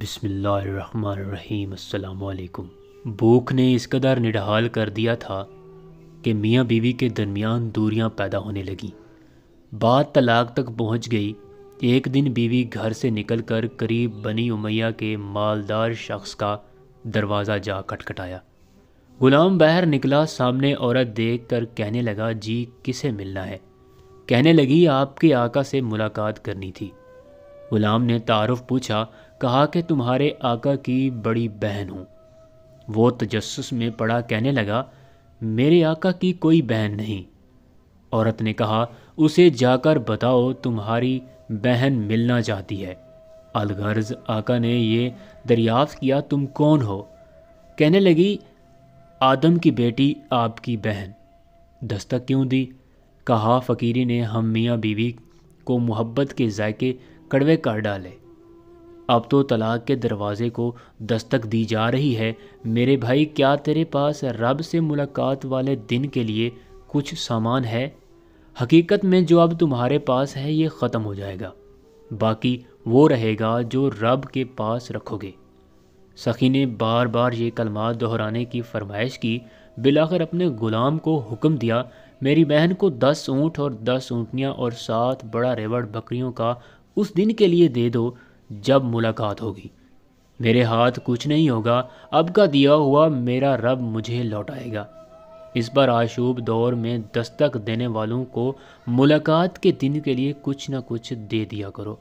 بسم اللہ الرحمن الرحیم۔ السلام علیکم۔ بھوک نے اس قدر نڈھال کر دیا تھا کہ میاں بیوی کے درمیان دوریاں پیدا ہونے لگیں۔ بات طلاق تک پہنچ گئی۔ ایک دن بیوی گھر سے نکل کر قریب بنی امیہ کے مالدار شخص کا دروازہ جا کھٹکھٹایا۔ غلام باہر نکلا، سامنے عورت دیکھ کر کہنے لگا، جی کسے ملنا ہے؟ کہنے لگی، آپ کے آقا سے ملاقات کرنی تھی۔ غلام نے تعارف پوچھا، کہا کہ تمہارے آقا کی بڑی بہن ہوں۔ وہ تجسس میں پڑا، کہنے لگا، میرے آقا کی کوئی بہن نہیں۔ عورت نے کہا، اسے جا کر بتاؤ تمہاری بہن ملنا چاہتی ہے۔ الغرض آقا نے یہ دریافت کیا، تم کون ہو؟ کہنے لگی، آدم کی بیٹی آپ کی بہن۔ دستک کیوں دی؟ کہا، فقیری نے ہم میاں بیوی کو محبت کے ذائقے کڑوے کر ڈالے۔ اب تو طلاق کے دروازے کو دستک دی جا رہی ہے۔ میرے بھائی، کیا تیرے پاس رب سے ملاقات والے دن کے لیے کچھ سامان ہے؟ حقیقت میں جو اب تمہارے پاس ہے یہ ختم ہو جائے گا، باقی وہ رہے گا جو رب کے پاس رکھو گے۔ سخی نے بار بار یہ کلمات دہرانے کی فرمائش کی۔ بالآخر اپنے غلام کو حکم دیا، میری بہن کو 10 اونٹ اور 10 اونٹنیاں اور 7 بڑا ریوڑ بکریوں کا اس دن کے لیے دے دو جب ملاقات ہوگی۔ میرے ہاتھ کچھ نہیں ہوگا، اب کا دیا ہوا میرا رب مجھے لوٹائے گا۔ اس پر آشوب دور میں دستک دینے والوں کو ملاقات کے دن کے لیے کچھ نہ کچھ دے دیا کرو۔